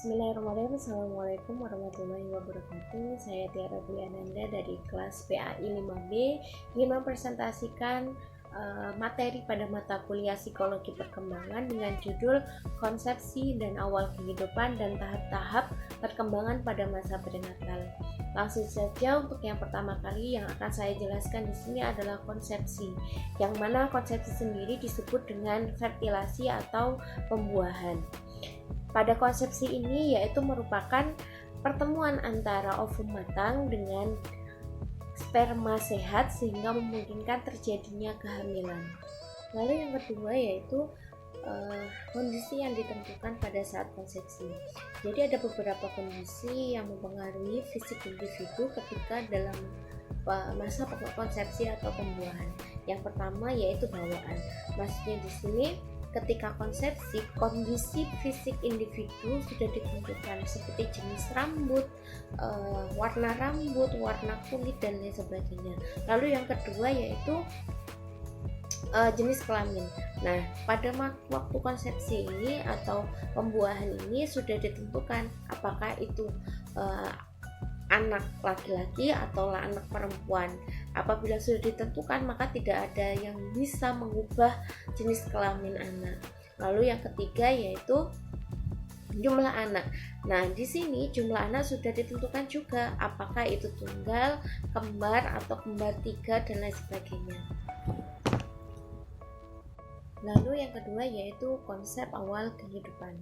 Bismillahirrahmanirrahim. Assalamualaikum warahmatullahi wabarakatuh. Saya Tiara Dwi Ananda dari kelas PAI 5B ingin mempresentasikan materi pada mata kuliah Psikologi Perkembangan dengan judul Konsepsi dan Awal Kehidupan dan Tahap-tahap Perkembangan pada Masa Prenatal. Langsung saja, untuk yang pertama kali yang akan saya jelaskan di sini adalah konsepsi, yang mana konsepsi sendiri disebut dengan fertilasi atau pembuahan. Pada konsepsi ini yaitu merupakan pertemuan antara ovum matang dengan sperma sehat sehingga memungkinkan terjadinya kehamilan. Lalu yang kedua yaitu kondisi yang ditentukan pada saat konsepsi. Jadi ada beberapa kondisi yang mempengaruhi fisik individu ketika dalam masa konsepsi atau pembuahan. Yang pertama yaitu bawaan. Maksudnya di sini ketika konsepsi, kondisi fisik individu sudah ditentukan seperti jenis rambut, warna rambut, warna kulit, dan lain sebagainya. Lalu yang kedua yaitu jenis kelamin. Nah, pada waktu konsepsi ini atau pembuahan ini sudah ditentukan apakah itu anak laki-laki atau anak perempuan. Apabila sudah ditentukan, maka tidak ada yang bisa mengubah jenis kelamin anak. Lalu yang ketiga yaitu jumlah anak. Nah, di sini jumlah anak sudah ditentukan juga, apakah itu tunggal, kembar atau kembar tiga dan lain sebagainya. Lalu yang kedua yaitu konsep awal kehidupan.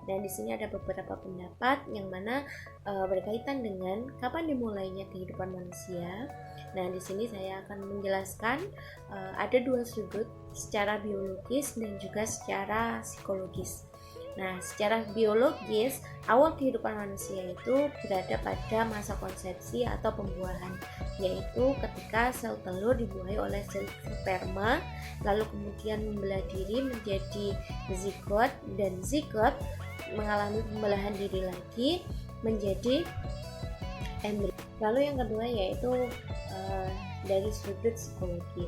Dan di sini ada beberapa pendapat yang mana berkaitan dengan kapan dimulainya kehidupan manusia. Nah, di sini saya akan menjelaskan ada dua sudut, secara biologis dan juga secara psikologis. Nah, secara biologis, awal kehidupan manusia itu berada pada masa konsepsi atau pembuahan, yaitu ketika sel telur dibuahi oleh sel sperma, lalu kemudian membelah diri menjadi zigot, dan zigot mengalami pembelahan diri lagi menjadi embrio. Lalu yang kedua yaitu dari sudut psikologi.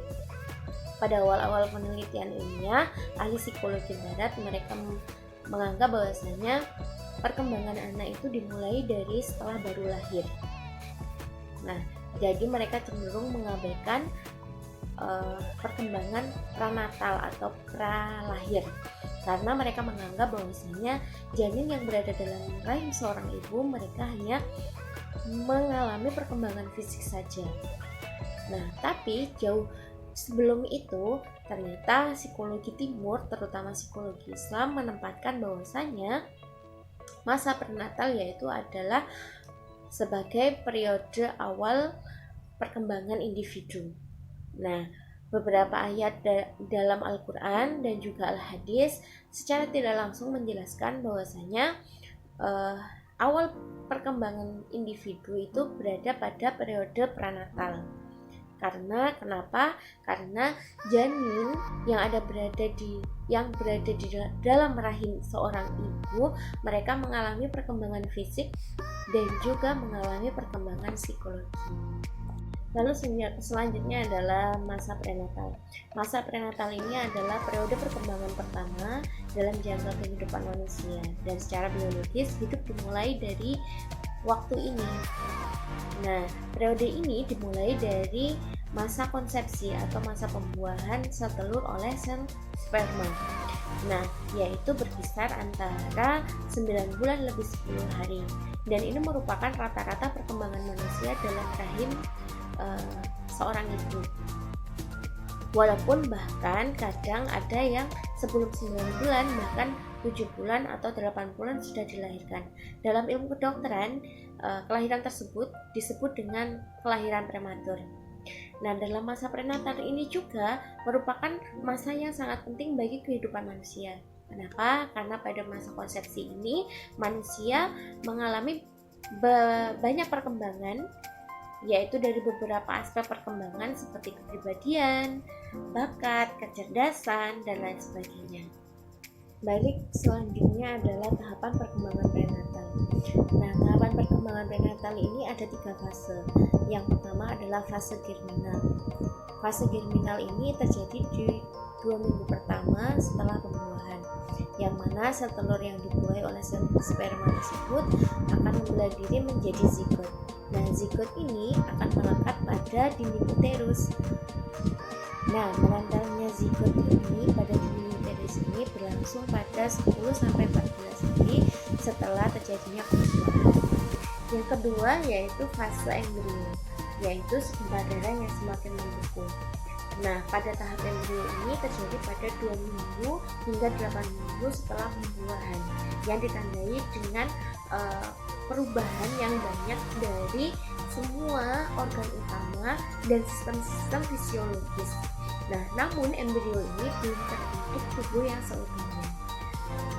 Pada awal-awal penelitian ilmiah, ahli psikologi barat mereka menganggap bahwasanya perkembangan anak itu dimulai dari setelah baru lahir. Nah, jadi mereka cenderung mengabaikan perkembangan pranatal atau pralahir, karena mereka menganggap bahwasanya janin yang berada dalam rahim seorang ibu mereka hanya mengalami perkembangan fisik saja. Nah, tapi jauh sebelum itu ternyata psikologi timur, terutama psikologi Islam, menempatkan bahwasanya masa prenatal yaitu adalah sebagai periode awal perkembangan individu. Nah, beberapa ayat dalam Al-Quran dan juga Al-Hadis secara tidak langsung menjelaskan bahwasanya awal perkembangan individu itu berada pada periode prenatal. Kenapa? Karena janin yang berada di dalam rahim seorang ibu, mereka mengalami perkembangan fisik dan juga mengalami perkembangan psikologi. Lalu selanjutnya adalah masa prenatal. Masa prenatal ini adalah periode perkembangan pertama dalam jangka kehidupan manusia, dan secara biologis hidup dimulai dari waktu ini. Nah, periode ini dimulai dari masa konsepsi atau masa pembuahan sel telur oleh sel sperma. Nah, yaitu berkisar antara 9 bulan lebih 10 hari. Dan ini merupakan rata-rata perkembangan manusia dalam rahim seorang ibu. Walaupun bahkan kadang ada yang sebelum 9 bulan, bahkan 7 bulan atau 8 bulan sudah dilahirkan. Dalam ilmu kedokteran, kelahiran tersebut disebut dengan kelahiran prematur. Nah, dalam masa prenatal ini juga merupakan masa yang sangat penting bagi kehidupan manusia. Kenapa? Karena pada masa konsepsi ini manusia mengalami banyak perkembangan, yaitu dari beberapa aspek perkembangan seperti kepribadian, bakat, kecerdasan, dan lain sebagainya. Baik, selanjutnya adalah tahapan perkembangan prenatal. Nah, tahapan perkembangan prenatal ini ada 3 fase. Yang pertama adalah fase germinal. Fase germinal ini terjadi di 2 minggu pertama setelah pembuahan. yang mana sel telur yang dibuai oleh sel sperma tersebut akan membelah diri menjadi zigot. Nah, zigot ini akan melekat pada dinding uterus. Nah, menempelnya zigot ini pada dinding uterus ini berlangsung pada 10-14 hari setelah terjadinya pembuahan. Yang kedua yaitu fase embrio, yaitu sebentar darah yang semakin membeku. Nah, pada tahap embrio ini terjadi pada 2 minggu hingga 8 minggu setelah pembuahan, yang ditandai dengan perubahan yang banyak dari semua organ utama dan sistem-sistem fisiologis. Nah, namun embrio ini belum terbentuk tubuh yang seutuhnya.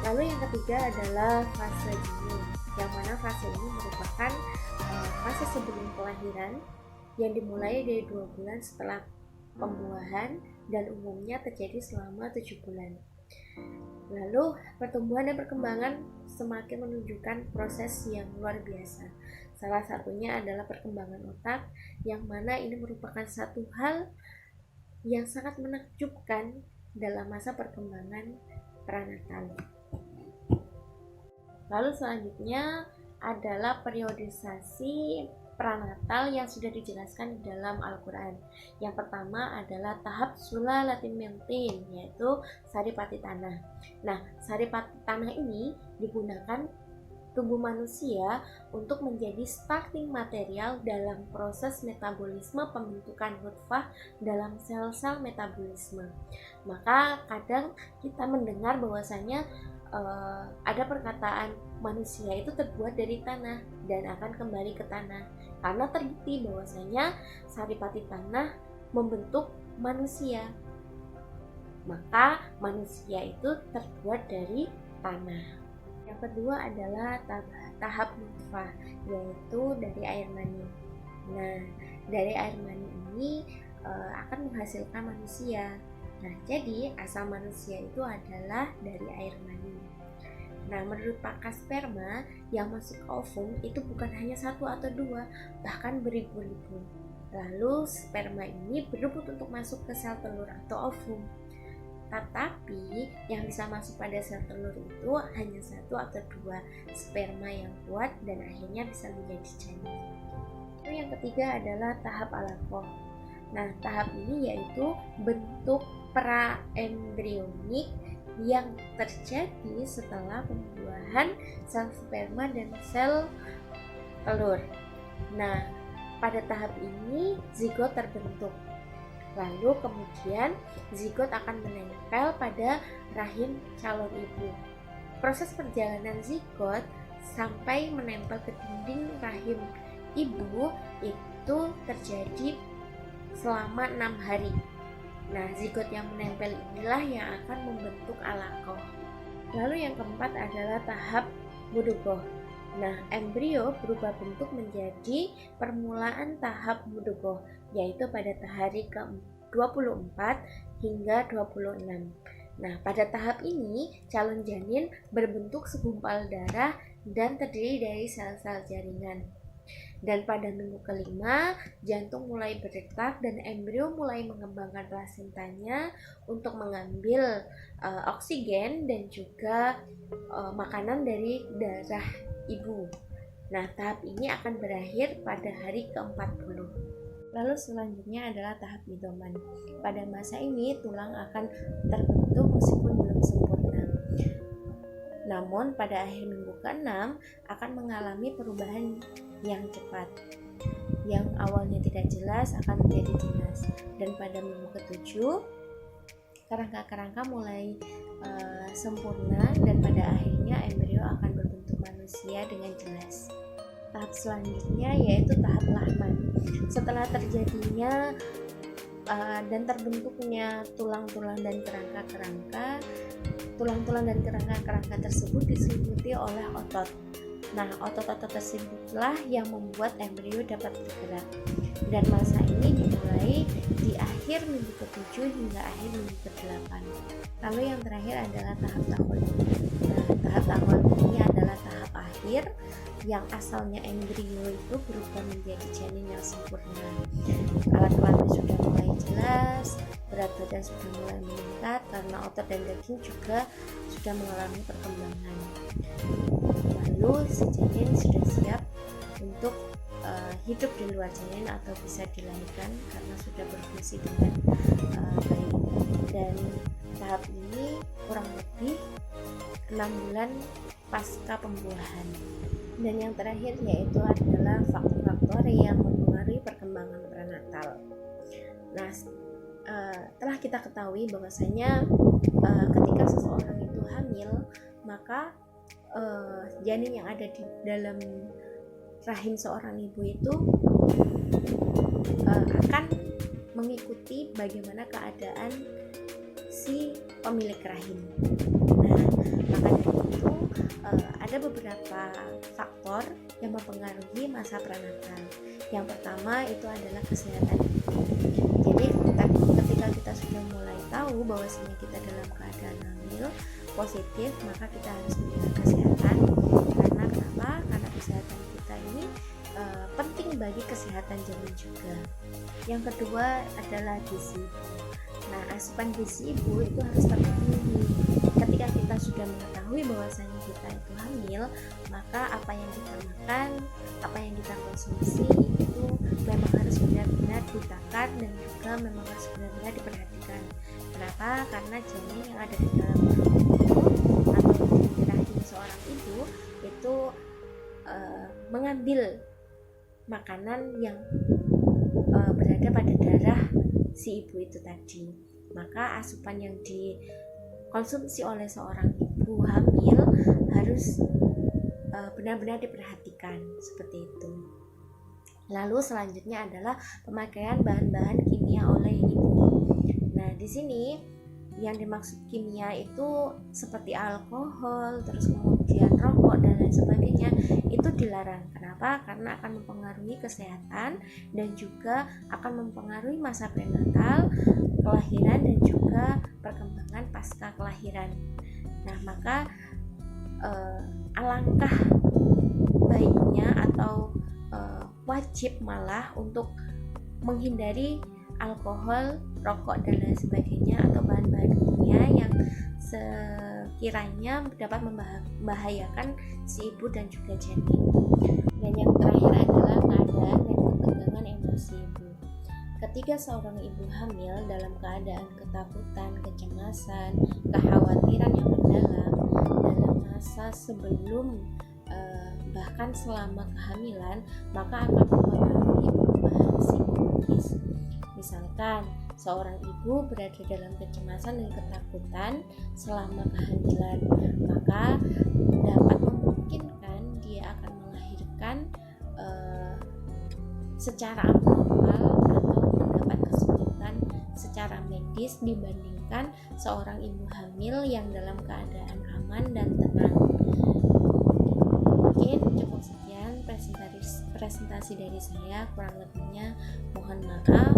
Lalu yang ketiga adalah fase dini, yang mana fase ini merupakan fase sebelum kelahiran yang dimulai dari 2 bulan setelah pembuahan dan umumnya terjadi selama 7 bulan. Lalu pertumbuhan dan perkembangan semakin menunjukkan proses yang luar biasa. Salah satunya adalah perkembangan otak, yang mana ini merupakan satu hal yang sangat menakjubkan dalam masa perkembangan pranatal. Lalu selanjutnya adalah periodisasi pranatal yang sudah dijelaskan di dalam Al-Quran. Yang pertama adalah tahap sulalatim mentin, yaitu saripati tanah. Nah, saripati tanah ini digunakan tubuh manusia untuk menjadi starting material dalam proses metabolisme pembentukan nutfah dalam sel-sel metabolisme. Maka kadang kita mendengar bahwasanya ada perkataan manusia itu terbuat dari tanah dan akan kembali ke tanah, karena terbukti bahwasanya saripati tanah membentuk manusia. Maka manusia itu terbuat dari tanah. Yang kedua adalah tahap nutfah, yaitu dari air mani. Nah, dari air mani ini akan menghasilkan manusia. Nah, jadi asal manusia itu adalah dari air mani. Nah, menurut pakar sperma yang masuk ke ovum itu bukan hanya 1 atau 2, bahkan beribu-ribu. Lalu sperma ini berebut untuk masuk ke sel telur atau ovum. Tetapi yang bisa masuk pada sel telur itu hanya 1 atau 2 sperma yang kuat dan akhirnya bisa menjadi janin. Lalu yang ketiga adalah tahap alaqah. Nah, tahap ini yaitu bentuk praembrionik yang terjadi setelah pembuahan sel sperma dan sel telur. Nah, pada tahap ini zigot terbentuk. Lalu kemudian zigot akan menempel pada rahim calon ibu. Proses perjalanan zigot sampai menempel ke dinding rahim ibu itu terjadi selama 6 hari. Nah, zigot yang menempel inilah yang akan membentuk alaqah. Lalu yang keempat adalah tahap mudoghah. Nah, embrio berubah bentuk menjadi permulaan tahap mudoghah, yaitu pada hari ke-24 hingga 26. Nah, pada tahap ini calon janin berbentuk segumpal darah dan terdiri dari sel-sel jaringan. Dan pada minggu kelima, jantung mulai berdetak dan embrio mulai mengembangkan plasentanya untuk mengambil oksigen dan juga makanan dari darah ibu. Nah, tahap ini akan berakhir pada hari ke-40. Lalu selanjutnya adalah tahap idoman. Pada masa ini tulang akan terbentuk meskipun belum sempurna. Namun pada akhir minggu ke-6 akan mengalami perubahan yang cepat. Yang awalnya tidak jelas akan menjadi jelas. Dan pada minggu ke-7 kerangka-kerangka mulai sempurna dan pada akhirnya embrio akan berbentuk manusia dengan jelas. Tahap selanjutnya yaitu tahap lahman. Setelah terjadinya dan terbentuknya tulang-tulang dan kerangka-kerangka, tulang-tulang dan kerangka-kerangka tersebut diselimuti oleh otot. Nah, otot-otot tersebutlah yang membuat embrio dapat bergerak. Dan masa ini dimulai di akhir minggu ke-7 hingga akhir minggu ke-8. Lalu yang terakhir adalah tahap takhul. Nah, tahap takhul ini adalah tahap akhir yang asalnya embrio itu berubah menjadi janin yang sempurna. Alat kelamin sudah mulai jelas, berat badan sudah mulai meningkat karena otot dan daging juga sudah mengalami perkembangan. Lalu si janin sudah siap untuk hidup di luar janin atau bisa dilahirkan karena sudah berfungsi dengan baik. Dan tahap ini kurang lebih 6 bulan pasca pembuahan. Dan yang terakhir yaitu adalah faktor-faktor yang mempengaruhi perkembangan prenatal. Nah, telah kita ketahui bahwasanya ketika seseorang itu hamil, maka janin yang ada di dalam rahim seorang ibu itu akan mengikuti bagaimana keadaan si pemilik rahim. Nah, maka dari itu ada beberapa faktor yang mempengaruhi masa prenatal. Yang pertama itu adalah kesehatan ibu. Jadi ketika kita sudah mulai tahu bahwasanya kita dalam keadaan hamil positif, maka kita harus menjaga kesehatan. Karena kenapa? Karena kesehatan kita ini penting bagi kesehatan janin juga. Yang kedua adalah gizi. Nah, asupan gizi ibu itu harus terpenuhi. Ketika kita sudah mengetahui bahwasanya kita itu hamil, maka apa yang kita makan, apa yang kita konsumsi itu memang harus benar-benar ditakar dan juga memang harus benar-benar diperhatikan. Kenapa? Karena janin yang ada di dalam ibu atau di rahim seorang ibu itu mengambil makanan yang berada pada darah si ibu itu tadi. Maka asupan yang dikonsumsi oleh seorang ibu hamil harus benar-benar diperhatikan seperti itu. Lalu selanjutnya adalah pemakaian bahan-bahan kimia oleh ibu. Nah, di sini yang dimaksud kimia itu seperti alkohol, terus kemudian rokok dan lain sebagainya itu dilarang. Kenapa? Karena akan mempengaruhi kesehatan dan juga akan mempengaruhi masa prenatal, kelahiran dan juga perkembangan pasca kelahiran. Nah, maka alangkah baiknya atau wajib malah untuk menghindari alkohol, rokok dan lain sebagainya atau bahan-bahan kimia yang sekiranya dapat membahayakan si ibu dan juga janin. Dan yang terakhir adalah keadaan dan ketegangan emosi ibu. Ketika seorang ibu hamil dalam keadaan ketakutan, kecemasan, kekhawatiran yang mendalam dalam masa sebelum bahkan selama kehamilan, maka akan mempengaruhi perubahan psikologis. Misalkan seorang ibu berada dalam kecemasan dan ketakutan selama kehamilan, maka dapat memungkinkan dia akan melahirkan secara abnormal atau mendapat kesulitan secara medis dibandingkan seorang ibu hamil yang dalam keadaan aman dan tenang. Mungkin cukup sekian presentasi dari saya, kurang lebihnya mohon maaf.